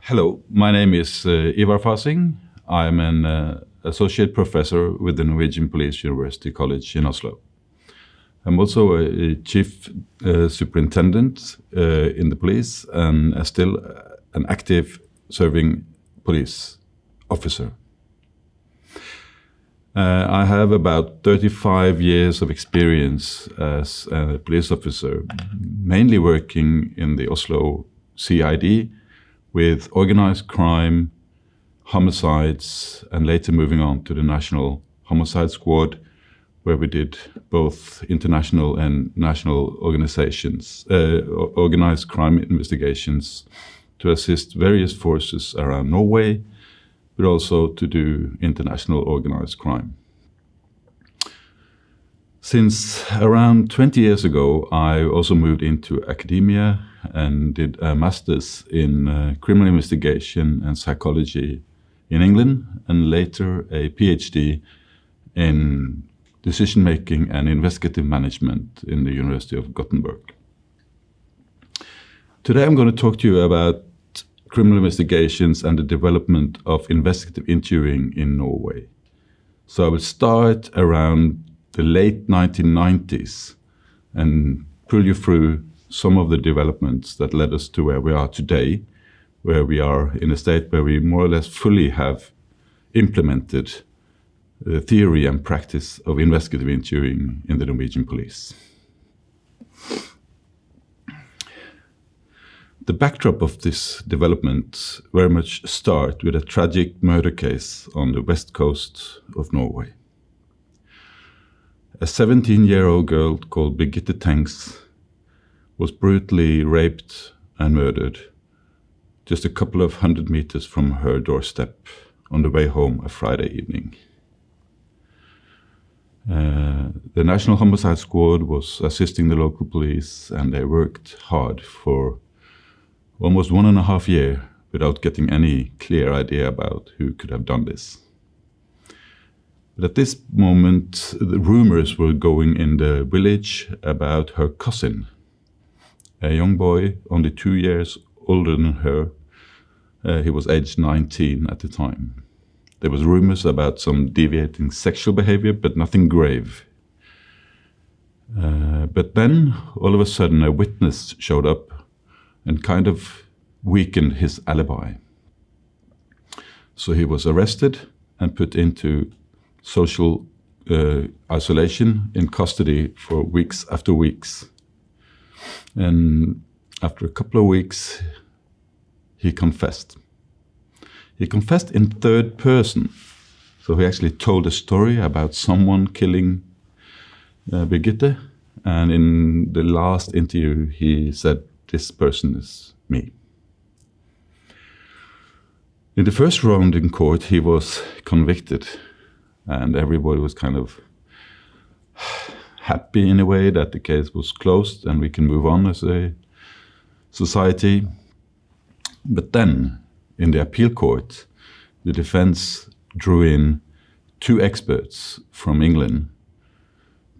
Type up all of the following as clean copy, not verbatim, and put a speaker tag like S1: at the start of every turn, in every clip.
S1: Hello, my name is Ivar Fahsing. I'm an associate professor with the Norwegian Police University College in Oslo. I'm also a chief superintendent in the police and still an active serving police officer. I have about 35 years of experience as a police officer, mainly working in the Oslo CID with organized crime, homicides, and later moving on to the National Homicide Squad, where we did both international and national organizations, organized crime investigations to assist various forces around Norway, but also to do international organized crime. Since around 20 years ago, I also moved into academia and did a master's in criminal investigation and psychology in England, and later a PhD in decision-making and investigative management in the University of Gothenburg. Today I'm going to talk to you about criminal investigations and the development of investigative interviewing in Norway. So I will start around the late 1990s and pull you through some of the developments that led us to where we are today, where we are in a state where we more or less fully have implemented the theory and practice of investigative interviewing in the Norwegian police. The backdrop of this development very much starts with a tragic murder case on the west coast of Norway. A 17-year-old girl called Birgitte Tengs was brutally raped and murdered just a couple of 100 meters from her doorstep on the way home a Friday evening. The National Homicide Squad was assisting the local police, and they worked hard for almost 1.5 years without getting any clear idea about who could have done this. But at this moment, the rumors were going in the village about her cousin, a young boy only 2 years older than her. He was aged 19 at the time. There was rumors about some deviating sexual behavior, but nothing grave. But then, all of a sudden, a witness showed up and kind of weakened his alibi. So he was arrested and put into social isolation in custody for weeks after weeks. And after a couple of weeks, he confessed. He confessed in third person. So he actually told a story about someone killing Birgitte. And in the last interview, he said, "This person is me." In the first round in court, he was convicted, and everybody was kind of happy in a way that the case was closed and we can move on as a society. But then, in the appeal court, the defense drew in 2 experts from England,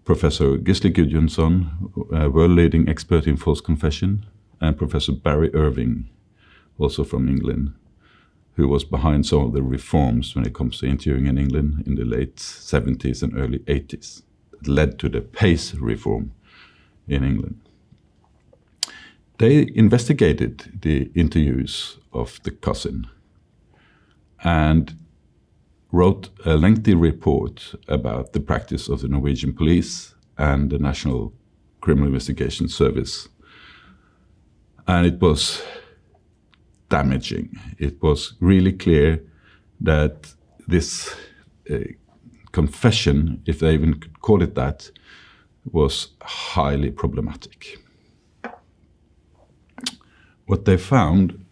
S1: Professor Gisli Gudjonsson, a world-leading expert in false confession, and Professor Barry Irving, also from England, who was behind some of the reforms when it comes to interviewing in England in the late 70s and early 80s. It led to the PACE reform in England. They investigated the interviews of the cousin and wrote a lengthy report about the practice of the Norwegian police and the National Criminal Investigation Service. And it was damaging. It was really clear that this confession, if they even could call it that, was highly problematic. What they found,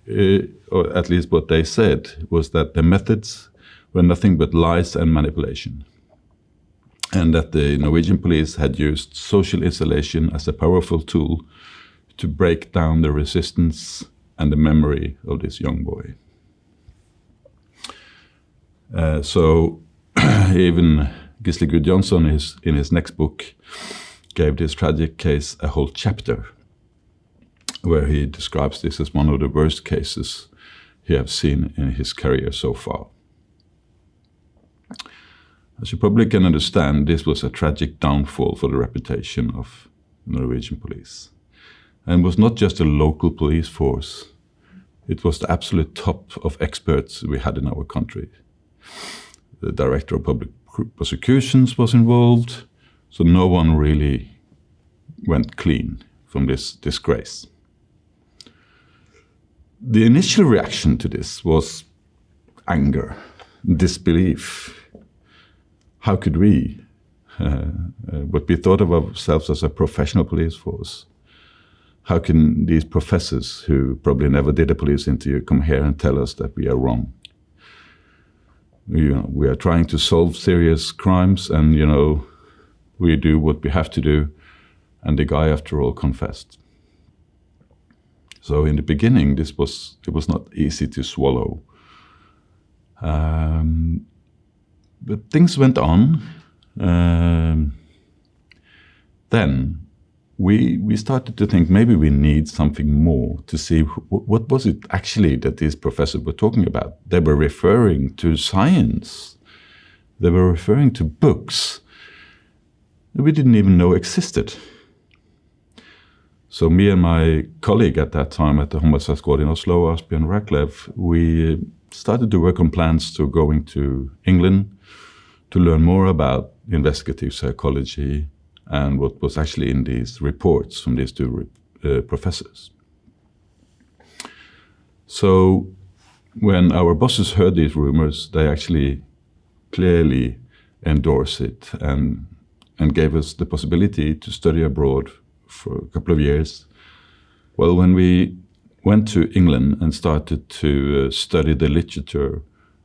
S1: or at least what they said, was that the methods were nothing but lies and manipulation, and that the Norwegian police had used social isolation as a powerful tool to break down the resistance and the memory of this young boy. So even Gisli Gudjonsson in his next book gave this tragic case a whole chapter where he describes this as one of the worst cases he has seen in his career so far. As you probably can understand, this was a tragic downfall for the reputation of Norwegian police. And it was not just a local police force, it was the absolute top of experts we had in our country. The director of public prosecutions was involved, so no one really went clean from this disgrace. The initial reaction to this was anger, disbelief. How could we, what we thought of ourselves as a professional police force, how can these professors who probably never did a police interview come here and tell us that we are wrong? We are trying to solve serious crimes, and we do what we have to do, and the guy after all confessed. So in the beginning, it was not easy to swallow. But things went on. Then we started to think maybe we need something more to see what was it actually that these professors were talking about. They were referring to science. They were referring to books that we didn't even know existed. So me and my colleague at that time at the Homicide Squad in Oslo, Asbjørn Raklev, we started to work on plans to going to England to learn more about investigative psychology and what was actually in these reports from these two professors. So when our bosses heard these rumors, they actually clearly endorsed it and gave us the possibility to study abroad for a couple of years. Well, when we went to England and started to study the literature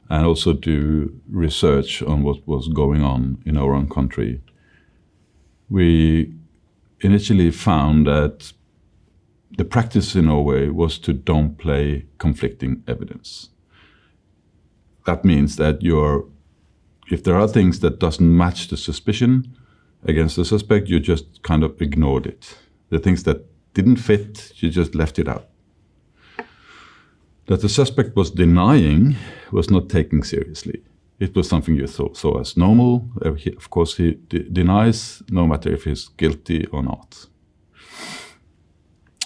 S1: and also do research on what was going on in our own country, we initially found that the practice in Norway was to downplay conflicting evidence. That means that if there are things that doesn't match the suspicion against the suspect, you just kind of ignored it. The things that didn't fit, you just left it out. That the suspect was denying was not taken seriously. It was something you saw as normal. Of course, he denies no matter if he's guilty or not.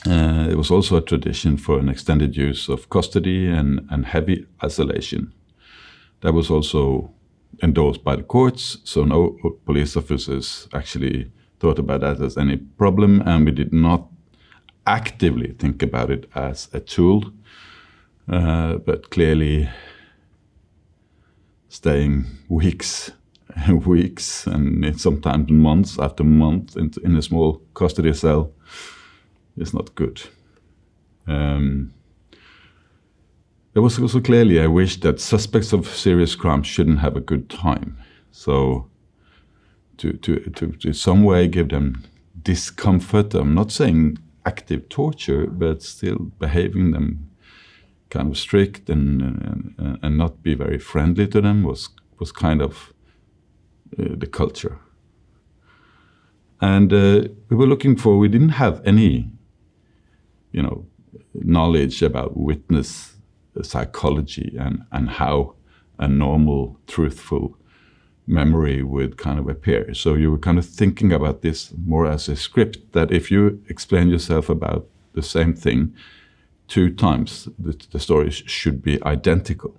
S1: It was also a tradition for an extended use of custody and heavy isolation. That was also endorsed by the courts, so no police officers actually thought about that as any problem, and we did not actively think about it as a tool, but clearly staying weeks and weeks and sometimes months after month in a small custody cell is not good. There was also clearly a wish that suspects of serious crimes shouldn't have a good time. So to some way give them discomfort, I'm not saying active torture, but still behaving them kind of strict and not be very friendly to them was kind of the culture. And we didn't have any, knowledge about witness psychology and how a normal, truthful memory would kind of appear. So you were kind of thinking about this more as a script, that if you explain yourself about the same thing 2 times, the stories should be identical.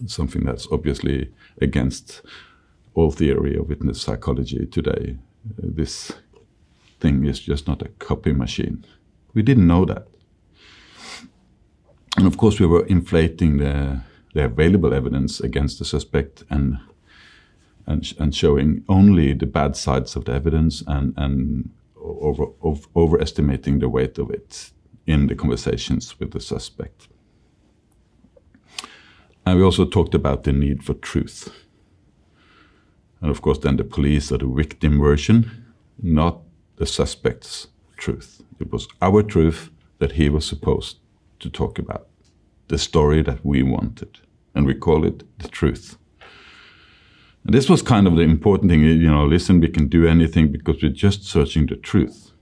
S1: Something that's obviously against all theory of witness psychology today. This thing is just not a copy machine. We didn't know that. And of course, we were inflating the available evidence against the suspect and showing only the bad sides of the evidence and overestimating the weight of it in the conversations with the suspect. And we also talked about the need for truth. And of course, then the police are the victim version, not the suspect's truth. It was our truth that he was supposed to talk about, the story that we wanted, and we call it the truth. And this was kind of the important thing, listen, we can do anything because we're just searching the truth.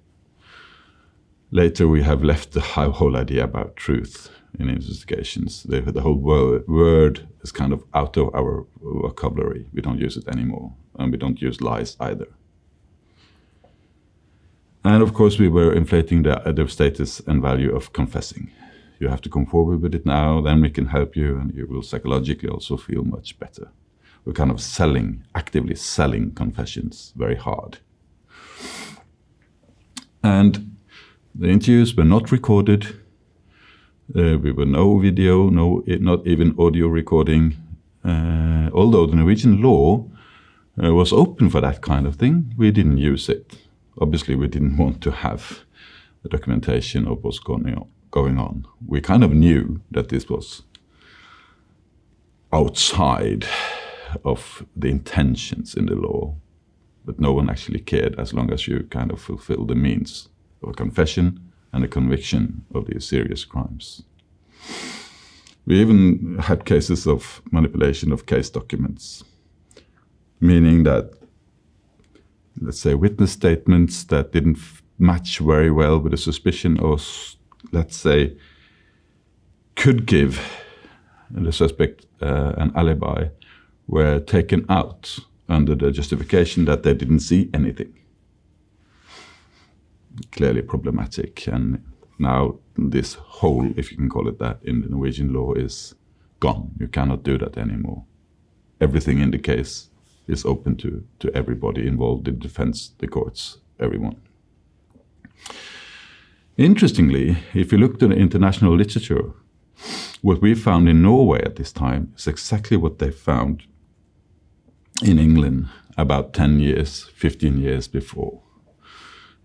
S1: Later we have left the whole idea about truth. in investigations. The whole word is kind of out of our vocabulary. We don't use it anymore, and we don't use lies either. And of course, we were inflating the status and value of confessing. You have to come forward with it now, then we can help you, and you will psychologically also feel much better. We're kind of actively selling confessions very hard. And the interviews were not recorded. We were no video, not even audio recording. Although the Norwegian law was open for that kind of thing, we didn't use it. Obviously, we didn't want to have the documentation of what's going on. We kind of knew that this was outside of the intentions in the law, but no one actually cared as long as you kind of fulfill the means of a confession and a conviction of these serious crimes. We even had cases of manipulation of case documents, meaning that, let's say, witness statements that didn't match very well with a suspicion, or let's say, could give the suspect an alibi, were taken out under the justification that they didn't see anything. Clearly problematic, and now this hole, if you can call it that, in the Norwegian law is gone. You cannot do that anymore. Everything in the case is open to everybody involved in defense, the courts, everyone. Interestingly, if you look to the international literature, what we found in Norway at this time is exactly what they found in England about 10 years, 15 years before.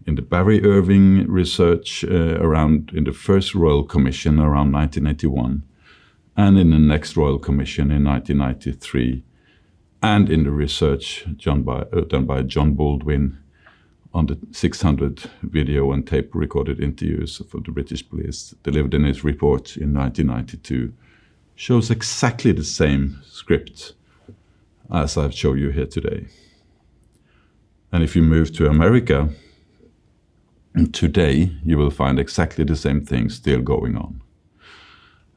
S1: In the Barry Irving research in the first Royal Commission around 1981, and in the next Royal Commission in 1993, and in the research done by John Baldwin on the 600 video and tape recorded interviews for the British police, delivered in his report in 1992, shows exactly the same script as I've shown you here today. And if you move to America, today you will find exactly the same thing still going on.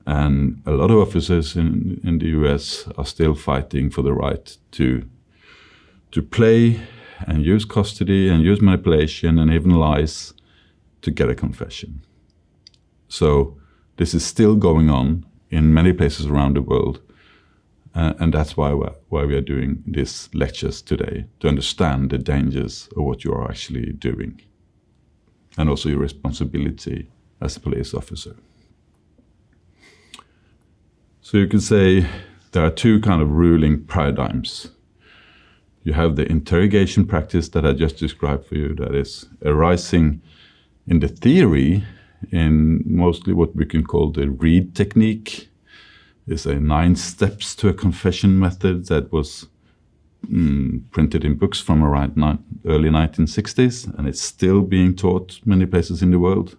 S1: And a lot of officers in the US are still fighting for the right to play and use custody and use manipulation and even lies to get a confession. So this is still going on in many places around the world. And that's why we are doing these lectures today, to understand the dangers of what you are actually doing, and also your responsibility as a police officer. So you can say there are two kind of ruling paradigms. You have the interrogation practice that I just described for you, that is arising in the theory in mostly what we can call the read technique. It's a 9 steps to a confession method that was printed in books from around early 1960s, and it's still being taught many places in the world,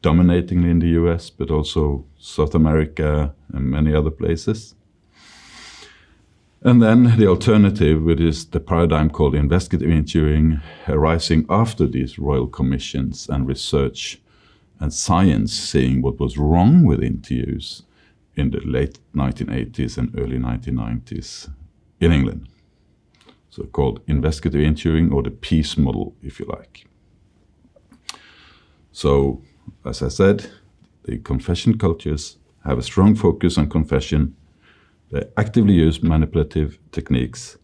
S1: dominatingly in the US, but also South America and many other places. And then the alternative, which is the paradigm called investigative interviewing, arising after these royal commissions and research and science seeing what was wrong with interviews in the late 1980s and early 1990s in England. So called investigative interviewing, or the peace model, if you like. So, as I said, the confession cultures have a strong focus on confession. They actively use manipulative techniques,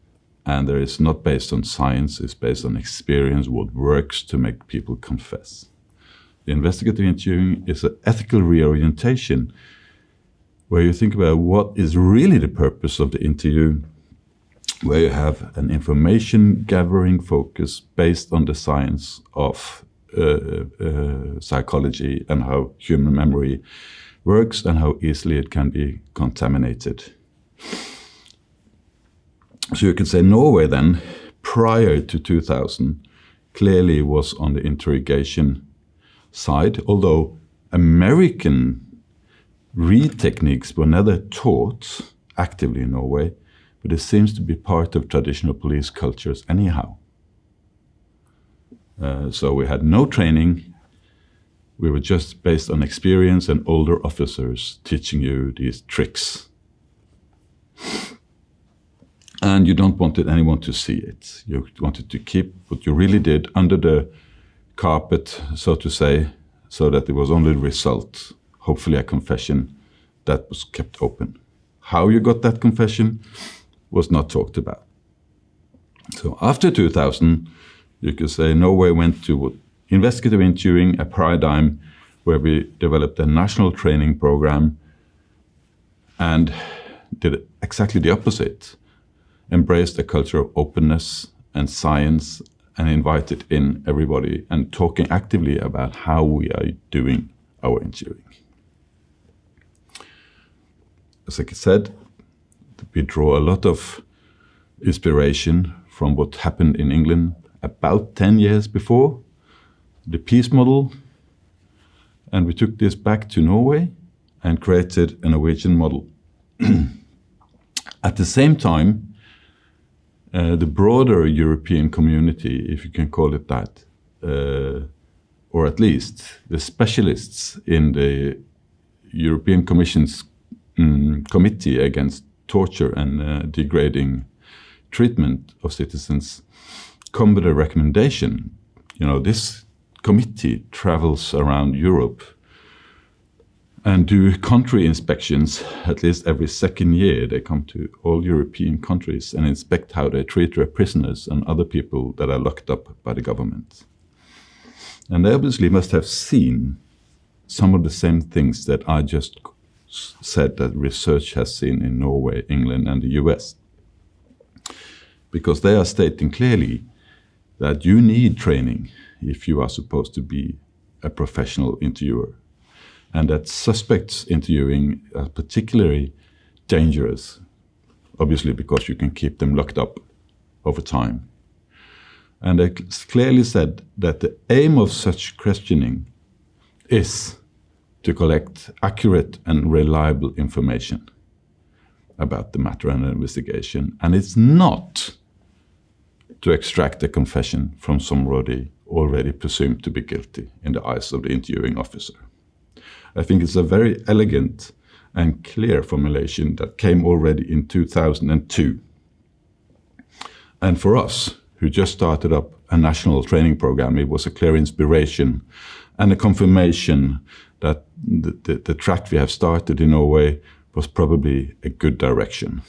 S1: and there is not based on science, it's based on experience, what works to make people confess. The investigative interviewing is an ethical reorientation where you think about what is really the purpose of the interview, where you have an information gathering focus based on the science of psychology and how human memory works and how easily it can be contaminated. So you can say Norway then, prior to 2000, clearly was on the interrogation side, although American read techniques were never taught actively in Norway, but it seems to be part of traditional police cultures anyhow. So we had no training We were just based on experience and older officers teaching you these tricks. And you don't wanted anyone to see it. You wanted to keep what you really did under the carpet, so to say, so that it was only the result, hopefully a confession, that was kept open. How you got that confession was not talked about. So after 2000, you could say Norway went to investigative interviewing, a paradigm where we developed a national training program and did exactly the opposite. Embraced a culture of openness and science and invited in everybody and talking actively about how we are doing our interviewing. As I said, we draw a lot of inspiration from what happened in England about 10 years before, the peace model, and we took this back to Norway and created a Norwegian model. At the same time, the broader European community, if you can call it that, or at least the specialists in the European Commission's Committee Against Torture and Degrading Treatment of Citizens, come with a recommendation. This committee travels around Europe and do country inspections at least every second year. They come to all European countries and inspect how they treat their prisoners and other people that are locked up by the government. And they obviously must have seen some of the same things that I just said that research has seen in Norway, England, and the US. Because they are stating clearly that you need training if you are supposed to be a professional interviewer. And that suspects interviewing are particularly dangerous, obviously because you can keep them locked up over time. And they clearly said that the aim of such questioning is to collect accurate and reliable information about the matter and investigation. And it's not to extract a confession from somebody already presumed to be guilty in the eyes of the interviewing officer. I think it's a very elegant and clear formulation that came already in 2002. And for us, who just started up a national training program, it was a clear inspiration and a confirmation that the track we have started in Norway was probably a good direction.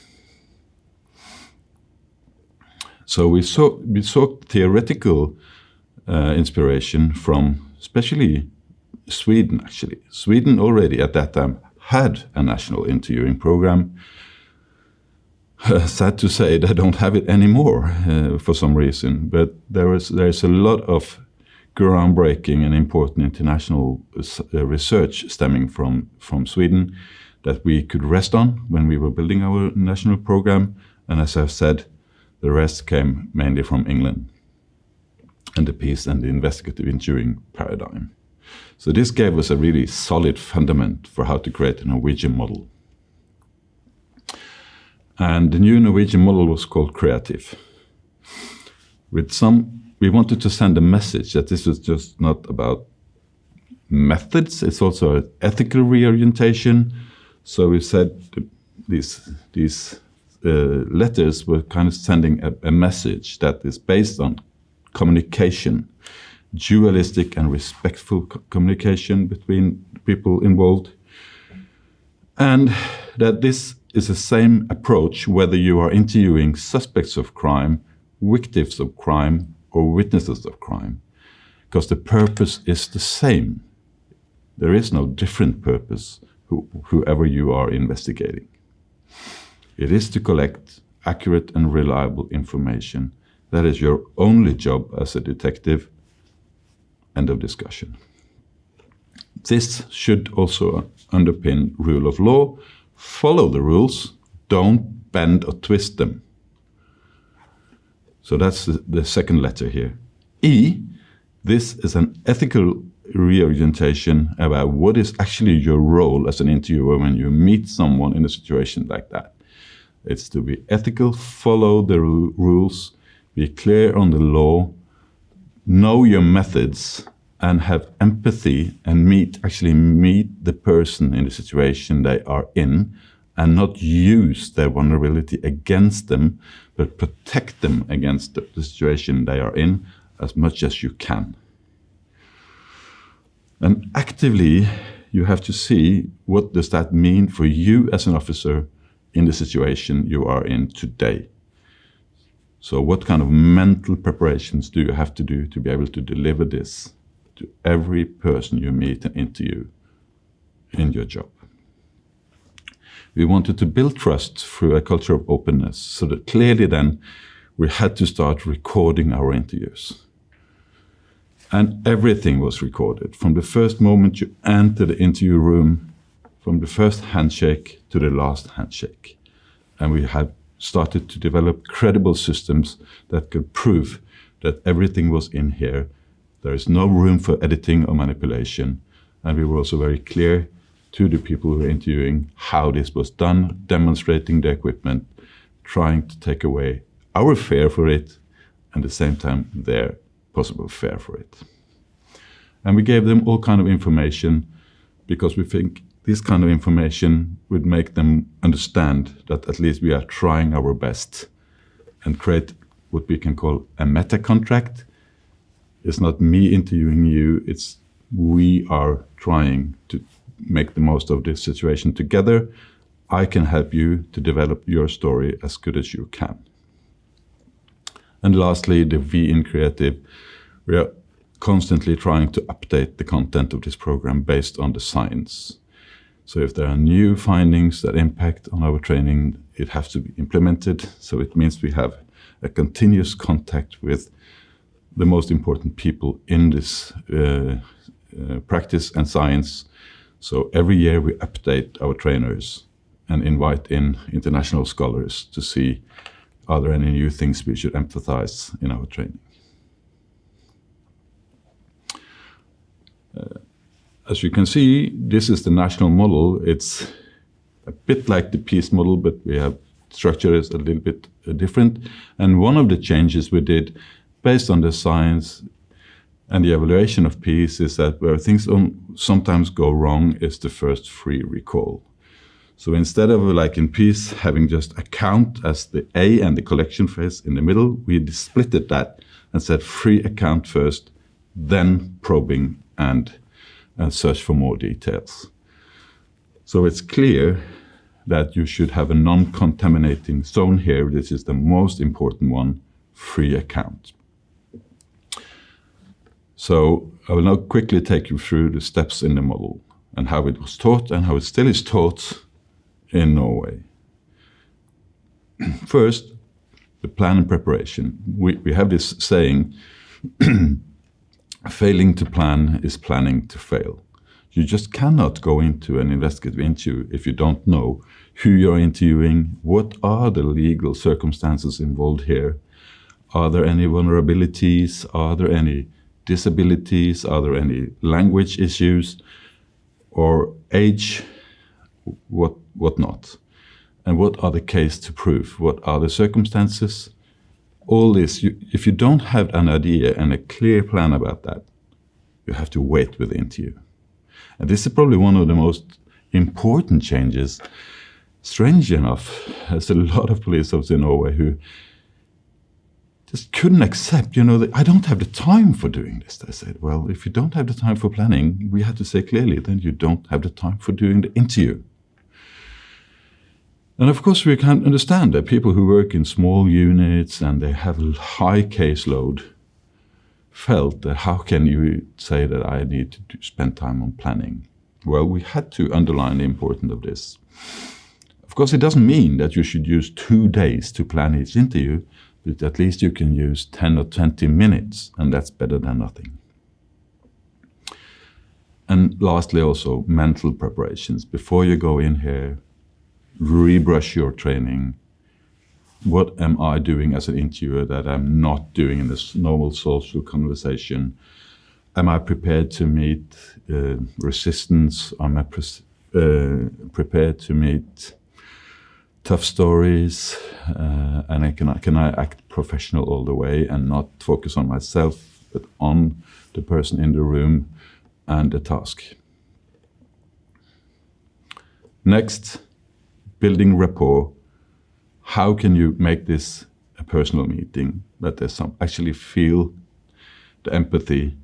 S1: So we sought theoretical inspiration from especially Sweden, actually. Sweden already at that time had a national interviewing program. Sad to say they don't have it anymore for some reason, but there is a lot of groundbreaking and important international research stemming from Sweden that we could rest on when we were building our national program. And as I've said, the rest came mainly from England and the peace and the investigative interviewing paradigm. So this gave us a really solid fundament for how to create a Norwegian model. And the new Norwegian model was called Creative. We wanted to send a message that this was just not about methods, it's also an ethical reorientation. So we said these letters were kind of sending a message that is based on communication, dualistic and respectful communication between people involved, and that this is the same approach whether you are interviewing suspects of crime, victims of crime, or witnesses of crime, because the purpose is the same. There is no different purpose, whoever you are investigating. It is to collect accurate and reliable information. That is your only job as a detective. End of discussion. This should also underpin rule of law. Follow the rules, don't bend or twist them. So that's the second letter here. E, this is an ethical reorientation about what is actually your role as an interviewer when you meet someone in a situation like that. It's to be ethical, follow the rules, be clear on the law, know your methods, and have empathy and actually meet the person in the situation they are in, and not use their vulnerability against them, but protect them against the situation they are in as much as you can. And actively, you have to see what does that mean for you as an officer in the situation you are in today. So what kind of mental preparations do you have to do to be able to deliver this to every person you meet and interview in your job? We wanted to build trust through a culture of openness, so that clearly then we had to start recording our interviews. And everything was recorded, from the first moment you enter the interview room, from the first handshake to the last handshake. And we had started to develop credible systems that could prove that everything was in here. There is no room for editing or manipulation. And we were also very clear to the people who were interviewing how this was done, demonstrating the equipment, trying to take away our fare for it, and at the same time their possible fare for it. And we gave them all kind of information because we think this kind of information would make them understand that at least we are trying our best and create what we can call a meta contract. It's not me interviewing you, it's we are trying to make the most of this situation together. I can help you to develop your story as good as you can. And lastly, the V in creative. We are constantly trying to update the content of this program based on the science. So if there are new findings that impact on our training, it has to be implemented. So it means we have a continuous contact with the most important people in this practice and science. So every year we update our trainers and invite in international scholars to see, are there any new things we should emphasize in our training? As you can see, this is the national model. It's a bit like the peace model, but we have structure is a little bit different. And one of the changes we did based on the science and the evaluation of peace is that where things sometimes go wrong is the first free recall. So instead of like in peace having just account as the A and the collection phase in the middle, we splitted that and said free account first, then probing and search for more details. So it's clear that you should have a non-contaminating zone here. This is the most important one, free account. So I will now quickly take you through the steps in the model and how it was taught and how it still is taught in Norway. First, the plan and preparation. We have this saying, failing to plan is planning to fail. You just cannot go into an investigative interview if you don't know who you're interviewing, what are the legal circumstances involved here, are there any vulnerabilities, are there any disabilities, are there any language issues, or age, what not, and what are the case to prove, what are the circumstances. All this, if you don't have an idea and a clear plan about that, you have to wait with the interview. And this is probably one of the most important changes. Strange enough, there's a lot of police officers in Norway who just couldn't accept, that I don't have the time for doing this. They said, well, if you don't have the time for planning, we had to say clearly, then you don't have the time for doing the interview. And of course, we can understand that people who work in small units and they have a high caseload felt that how can you say that I need to spend time on planning? Well, we had to underline the importance of this. Of course, it doesn't mean that you should use 2 days to plan each interview, but at least you can use 10 or 20 minutes, and that's better than nothing. And lastly, also mental preparations. Before you go in here, rebrush your training. What am I doing as an interviewer that I'm not doing in this normal social conversation? Am I prepared to meet resistance? Am I prepared to meet tough stories? And can I act professional all the way and not focus on myself but on the person in the room and the task. Next, building rapport. How can you make this a personal meeting, that there's some actually feel the empathy,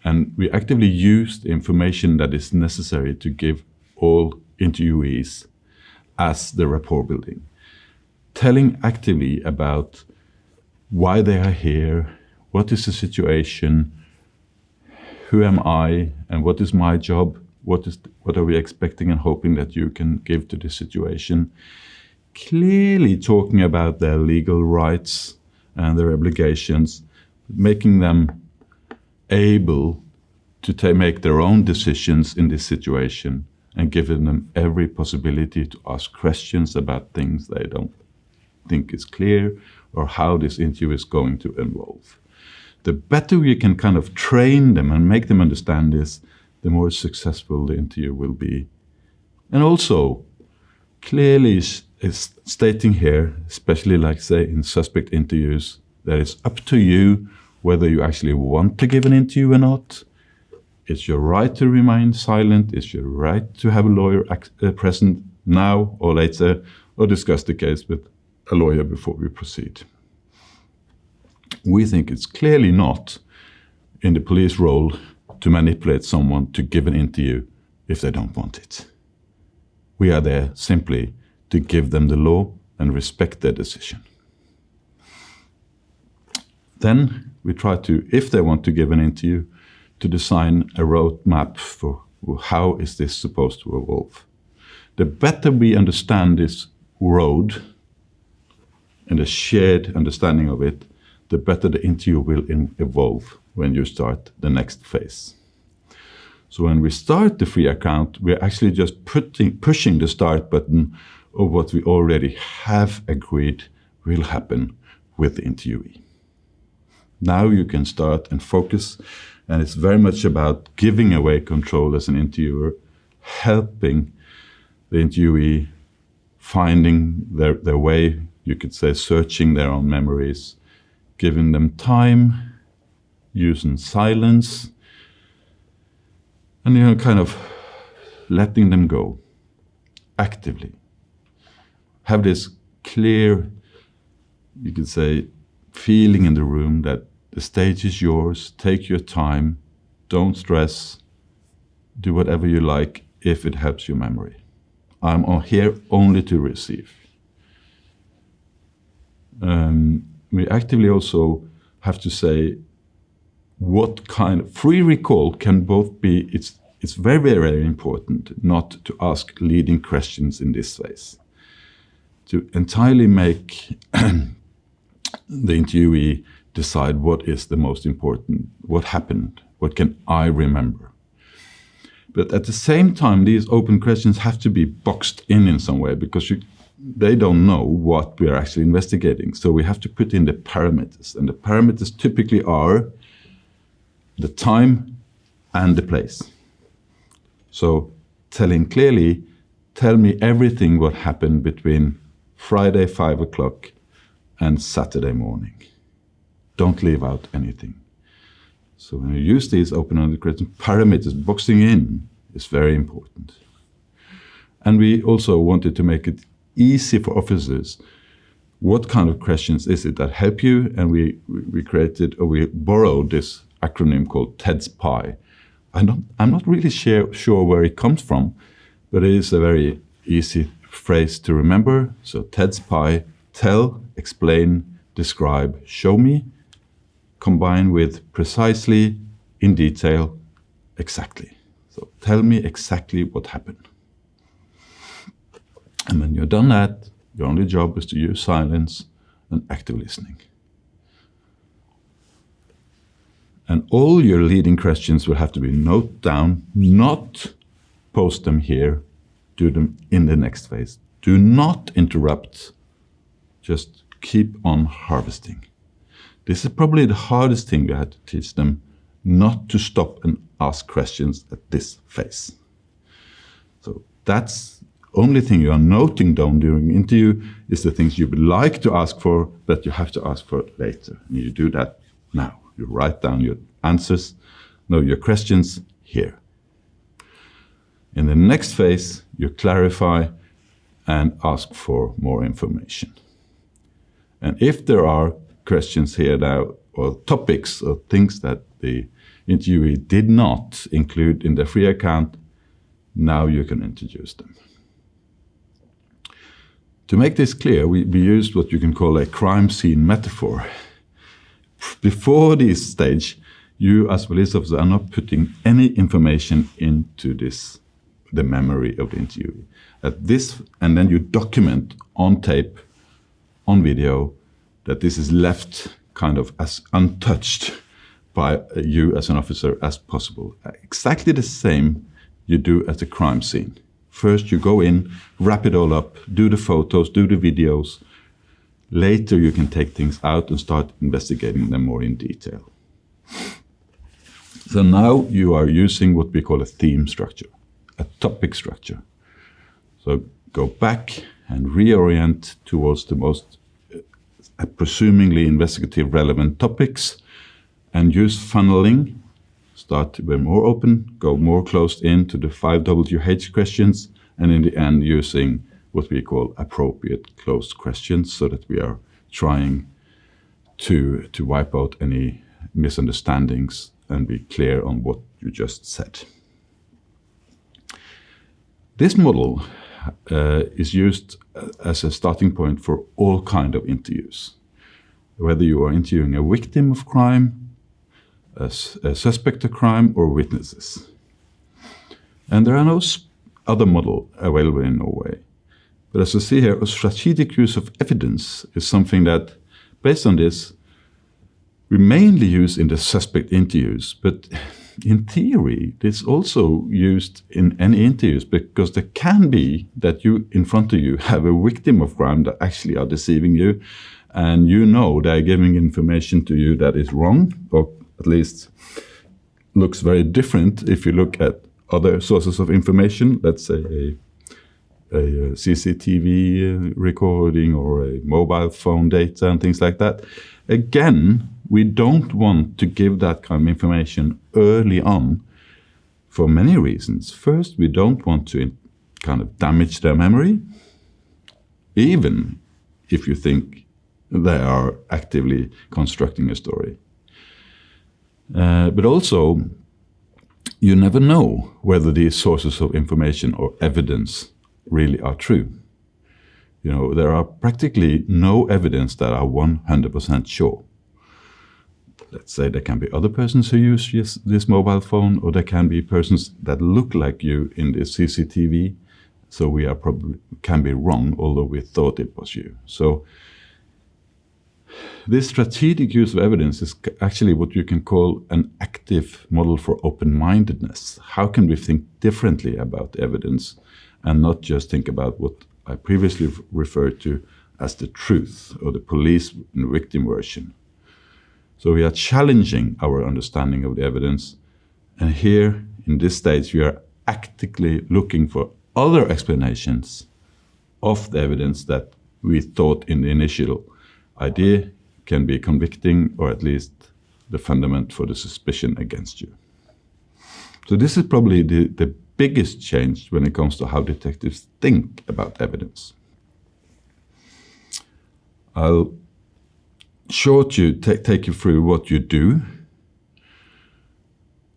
S1: and we actively use the information that is necessary to give all interviewees as the rapport building. Telling actively about why they are here, what is the situation, who am I, and what is my job, what are we expecting and hoping that you can give to this situation. Clearly talking about their legal rights and their obligations, making them able to make their own decisions in this situation, and giving them every possibility to ask questions about things they don't think is clear or how this interview is going to evolve. The better we can kind of train them and make them understand this, the more successful the interview will be. And also, clearly is stating here, especially like say in suspect interviews, that it's up to you whether you actually want to give an interview or not. It's your right to remain silent. It's your right to have a lawyer present now or later, or discuss the case with a lawyer before we proceed. We think it's clearly not in the police role to manipulate someone to give an interview if they don't want it. We are there simply to give them the law and respect their decision. Then we try to, if they want to give an interview, to design a roadmap for how is this supposed to evolve. The better we understand this road and a shared understanding of it, the better the interview will evolve when you start the next phase. So when we start the free account, we're actually just pushing the start button of what we already have agreed will happen with the interviewee. Now you can start and focus, and it's very much about giving away control as an interviewer, helping the interviewee finding their way, you could say searching their own memories, giving them time, using silence, and kind of letting them go actively. Have this clear, you could say, feeling in the room that the stage is yours, take your time, don't stress, do whatever you like if it helps your memory. I'm here only to receive. We actively also have to say what kind of free recall can both be, it's very, very, very important not to ask leading questions in this phase. To entirely make the interviewee decide what is the most important, what happened, what can I remember. But at the same time, these open questions have to be boxed in some way, because they don't know what we are actually investigating. So we have to put in the parameters, and the parameters typically are the time and the place. So telling clearly, tell me everything what happened between Friday 5 o'clock and Saturday morning. Don't leave out anything. So when you use these open-ended questions, parameters, boxing in is very important. And we also wanted to make it easy for officers. What kind of questions is it that help you? And we borrowed this acronym called TEDS PI. I'm not really sure where it comes from, but it is a very easy phrase to remember. So TEDS PI, tell, explain, describe, show me, combined with precisely, in detail, exactly. So tell me exactly what happened. And when you've done that, your only job is to use silence and active listening. And all your leading questions will have to be noted down, not post them here, do them in the next phase. Do not interrupt, just keep on harvesting. This is probably the hardest thing we had to teach them, not to stop and ask questions at this phase. So that's the only thing you are noting down during the interview is the things you would like to ask for, but you have to ask for later. And you do that now. You write down your answers, your questions here. In the next phase, you clarify and ask for more information. And if there are questions here now, or topics or things that the interviewee did not include in the free account, now you can introduce them. To make this clear, we used what you can call a crime scene metaphor. Before this stage, you as police officer are not putting any information into the memory of the interviewee. And then you document on tape, on video, that this is left kind of as untouched by you as an officer as possible. Exactly the same you do at the crime scene. First you go in, wrap it all up, do the photos, do the videos. Later you can take things out and start investigating them more in detail. So now you are using what we call a theme structure, a topic structure. So go back and reorient towards the most presumably investigative relevant topics and use funneling. Start to be more open, go more closed in to the 5 WH questions, and in the end using what we call appropriate closed questions so that we are trying to wipe out any misunderstandings and be clear on what you just said. This model is used as a starting point for all kinds of interviews, whether you are interviewing a victim of crime, a suspect of crime, or witnesses. And there are no other model available in Norway. But as you see here, a strategic use of evidence is something that, based on this, we mainly use in the suspect interviews, but in theory, it's also used in any interviews because there can be that you, in front of you, have a victim of crime that actually are deceiving you, and you know they're giving information to you that is wrong, or at least looks very different if you look at other sources of information, let's say a CCTV recording or a mobile phone data and things like that. Again, we don't want to give that kind of information early on for many reasons. First, we don't want to kind of damage their memory, even if you think they are actively constructing a story. But also, you never know whether these sources of information or evidence really are true. You know, there are practically no evidence that are 100% sure. Let's say there can be other persons who use this mobile phone, or there can be persons that look like you in the CCTV. So we are probably can be wrong, although we thought it was you. So this strategic use of evidence is actually what you can call an active model for open-mindedness. How can we think differently about evidence and not just think about what I previously referred to as the truth or the police and victim version? So we are challenging our understanding of the evidence, and here in this stage we are actively looking for other explanations of the evidence that we thought in the initial idea can be convicting, or at least the fundament for the suspicion against you. So this is probably the biggest change when it comes to how detectives think about evidence. I'll take you through what you do.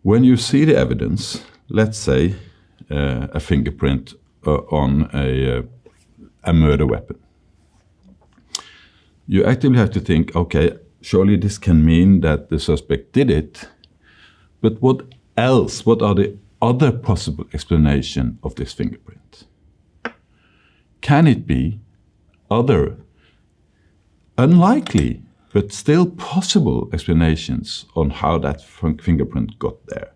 S1: When you see the evidence, let's say a fingerprint on a murder weapon, you actively have to think, okay, surely this can mean that the suspect did it, but what else? What are the other possible explanations of this fingerprint? Can it be other unlikely but still possible explanations on how that fingerprint got there?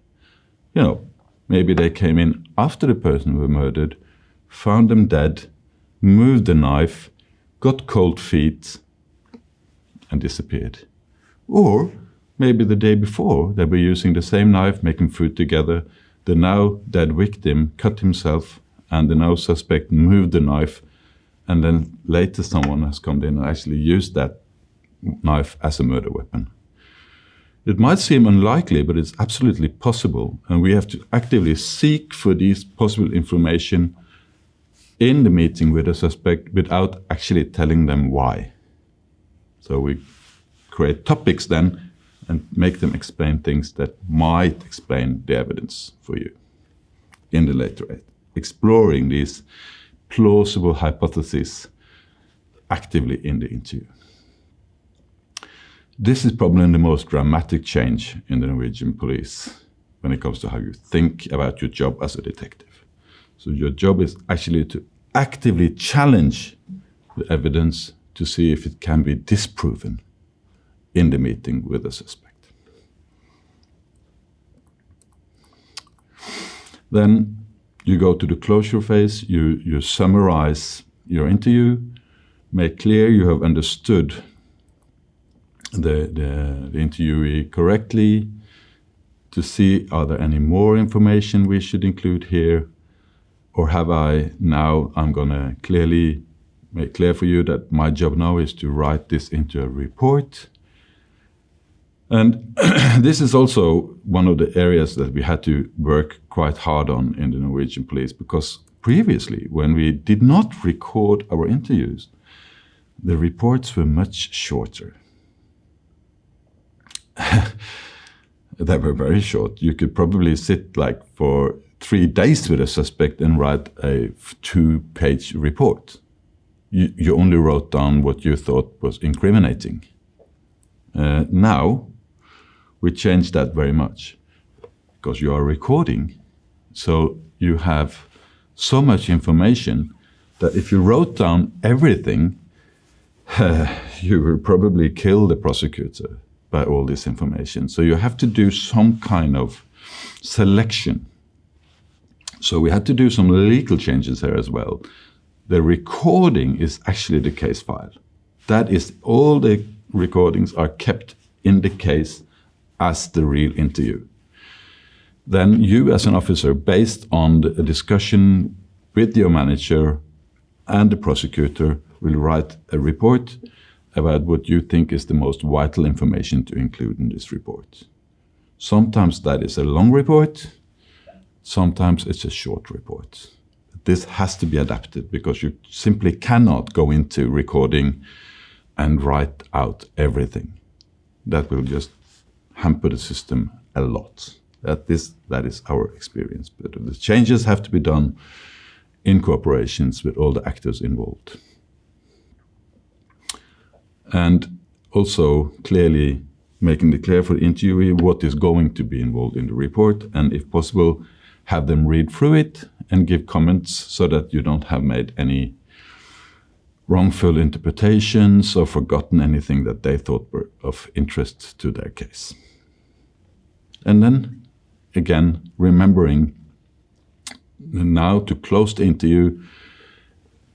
S1: You know, maybe they came in after the person who murdered, found them dead, moved the knife, got cold feet, and disappeared. Or maybe the day before, they were using the same knife, making food together. The now dead victim cut himself, and the now suspect moved the knife, and then later someone has come in and actually used that knife as a murder weapon. It might seem unlikely, but it's absolutely possible. And we have to actively seek for these possible information in the meeting with a suspect without actually telling them why. So we create topics then and make them explain things that might explain the evidence for you in the later aid. Exploring these plausible hypotheses actively in the interview. This is probably the most dramatic change in the Norwegian police when it comes to how you think about your job as a detective. So your job is actually to actively challenge the evidence to see if it can be disproven in the meeting with a suspect. Then you go to the closure phase, you summarize your interview, make clear you have understood the interviewee correctly, to see are there any more information we should include here, or I'm going to clearly make clear for you that my job now is to write this into a report. And this is also one of the areas that we had to work quite hard on in the Norwegian police, because previously, when we did not record our interviews, the reports were much shorter. They were very short. You could probably sit like for 3 days with a suspect and write a 2-page report. You only wrote down what you thought was incriminating. Now, we changed that very much because you are recording. So you have so much information that if you wrote down everything, you will probably kill the prosecutor by all this information. So you have to do some kind of selection. So we had to do some legal changes here as well. The recording is actually the case file. That is, all the recordings are kept in the case as the real interview. Then you as an officer, based on the discussion with your manager and the prosecutor, will write a report about what you think is the most vital information to include in this report. Sometimes that is a long report, sometimes it's a short report. This has to be adapted because you simply cannot go into recording and write out everything. That will just hamper the system a lot. That is our experience. But the changes have to be done in cooperations with all the actors involved. And also clearly making it clear for the interviewee what is going to be involved in the report, and if possible, have them read through it and give comments so that you don't have made any wrongful interpretations or forgotten anything that they thought were of interest to their case. And then, again, remembering now to close the interview,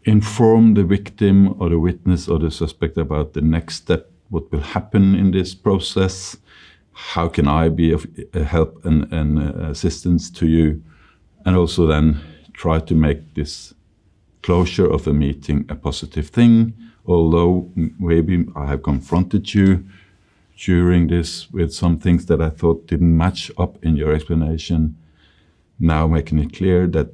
S1: inform the victim or the witness or the suspect about the next step, what will happen in this process, how can I be of help and assistance to you, and also then try to make this closure of a meeting a positive thing, although maybe I have confronted you during this with some things that I thought didn't match up in your explanation. Now making it clear that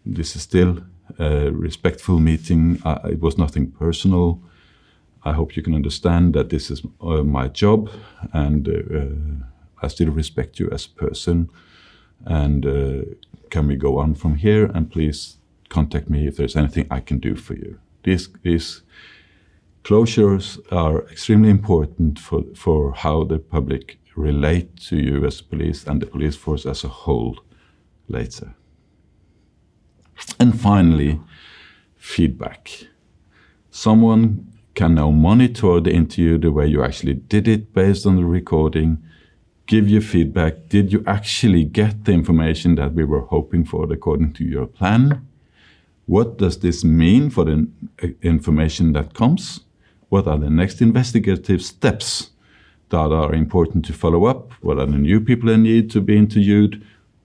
S1: this is still a respectful meeting. It was nothing personal. I hope you can understand that this is my job, and I still respect you as a person. And can we go on from here? And please contact me if there's anything I can do for you. These closures are extremely important for how the public relate to you as police and the police force as a whole later. And finally, feedback. Someone can now monitor the interview the way you actually did it based on the recording, give you feedback. Did you actually get the information that we were hoping for according to your plan? What does this mean for the information that comes? What are the next investigative steps that are important to follow up? What are the new people that need to be interviewed?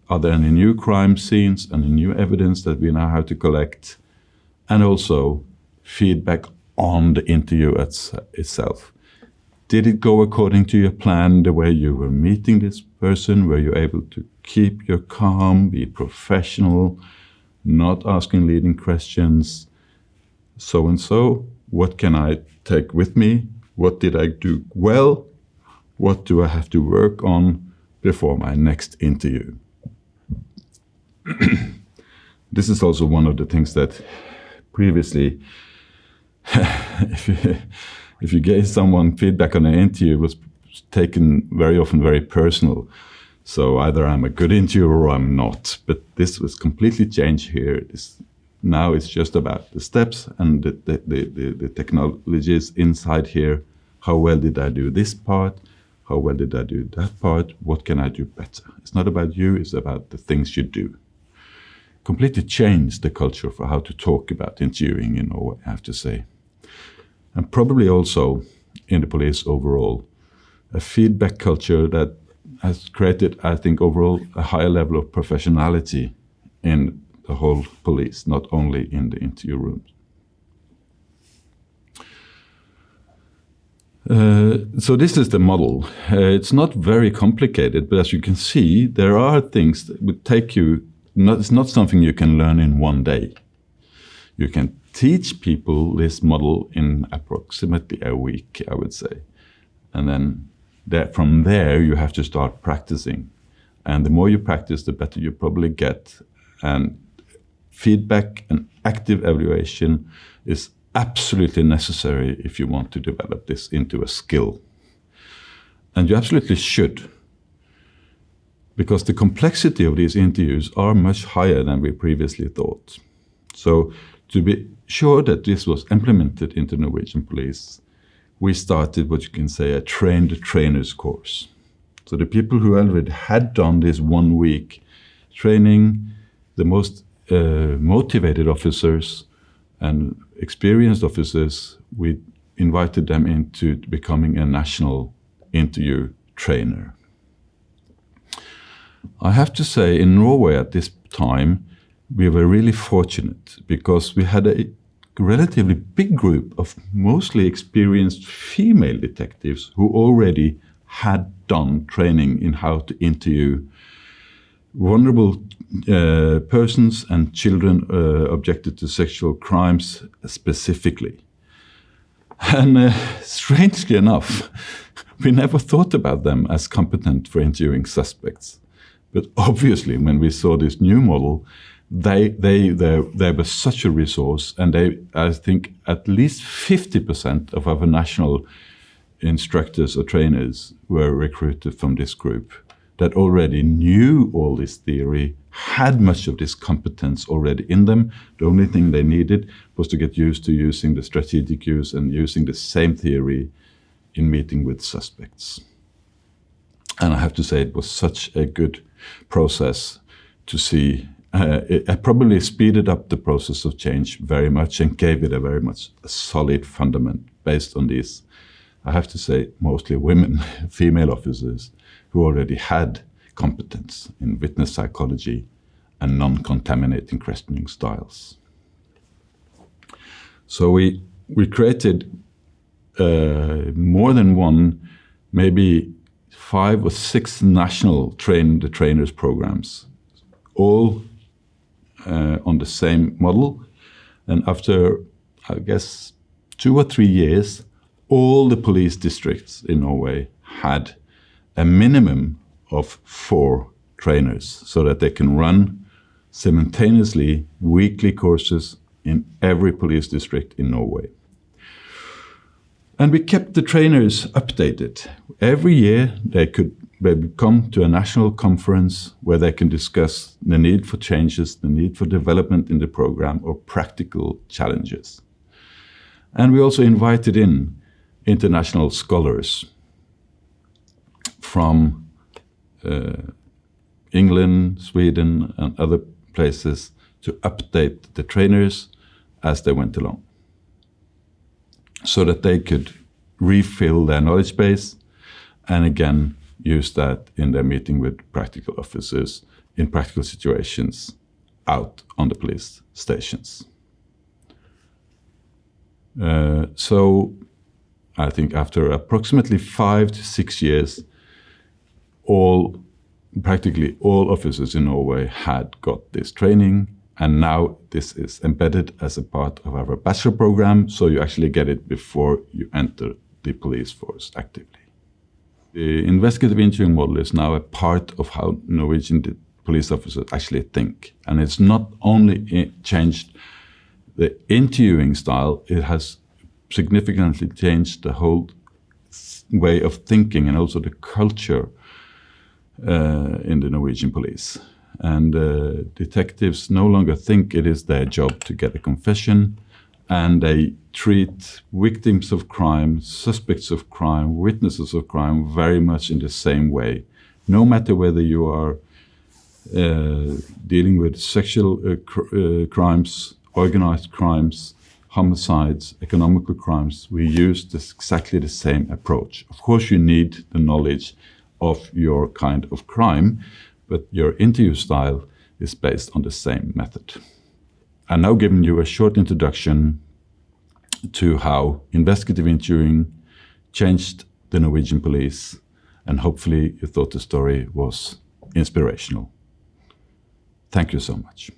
S1: Are there any new crime scenes and new evidence that we now have to collect? And also feedback on the interview itself. Did it go according to your plan, the way you were meeting this person? Were you able to keep your calm, be professional, not asking leading questions? So and so, what can I take with me? What did I do well? What do I have to work on before my next interview? This is also one of the things that previously, if you gave someone feedback on an interview, it was taken very often very personal. So either I'm a good interviewer or I'm not. But this was completely changed here. Now it's just about the steps and the technologies inside here. How well did I do this part? How well did I do that part? What can I do better? It's not about you, it's about the things you do. Completely changed the culture for how to talk about interviewing in Norway, I have to say. And probably also in the police overall, a feedback culture that has created, I think, overall a higher level of professionality in the whole police, not only in the interview rooms. So this is the model. It's not very complicated, but as you can see, there are things that would take you, it's not something you can learn in one day. You can teach people this model in approximately a week, I would say. And then from there, you have to start practicing. And the more you practice, the better you probably get. And feedback and active evaluation is absolutely necessary if you want to develop this into a skill. And you absolutely should, because the complexity of these interviews are much higher than we previously thought. So to be sure that this was implemented into Norwegian police, we started what you can say a train the trainers course. So the people who already had done this 1 week training, the most motivated officers and experienced officers, we invited them into becoming a national interview trainer. I have to say, in Norway at this time, we were really fortunate because we had a relatively big group of mostly experienced female detectives who already had done training in how to interview vulnerable persons and children objected to sexual crimes specifically. And strangely enough, we never thought about them as competent for interviewing suspects. But obviously, when we saw this new model, they were such a resource, and I think at least 50% of our national instructors or trainers were recruited from this group that already knew all this theory, had much of this competence already in them. The only thing they needed was to get used to using the strategic use and using the same theory in meeting with suspects. And I have to say, it was such a good process to see. It probably speeded up the process of change very much and gave it a very much a solid fundament based on these, I have to say, mostly women, female officers who already had competence in witness psychology and non-contaminating questioning styles. So we created more than one, maybe 5 or 6 national trainers programs, all on the same model. And after, I guess, 2 or 3 years, all the police districts in Norway had a minimum of 4 trainers so that they can run simultaneously weekly courses in every police district in Norway. And we kept the trainers updated. Every year they could come to a national conference where they can discuss the need for changes, the need for development in the program, or practical challenges. And we also invited in international scholars from England, Sweden, and other places to update the trainers as they went along, so that they could refill their knowledge base and again use that in their meeting with practical officers in practical situations out on the police stations. So I think after approximately 5 to 6 years, practically all officers in Norway had got this training, and now this is embedded as a part of our bachelor program, so you actually get it before you enter the police force actively. The investigative interviewing model is now a part of how Norwegian police officers actually think, and it's not only changed the interviewing style, it has significantly changed the whole way of thinking and also the culture in the Norwegian police. And detectives no longer think it is their job to get a confession, and they treat victims of crime, suspects of crime, witnesses of crime very much in the same way. No matter whether you are dealing with sexual crimes, organized crimes, homicides, economical crimes, we use exactly the same approach. Of course, you need the knowledge of your kind of crime, but your interview style is based on the same method. I'm now giving you a short introduction to how investigative interviewing changed the Norwegian police, and hopefully you thought the story was inspirational. Thank you so much.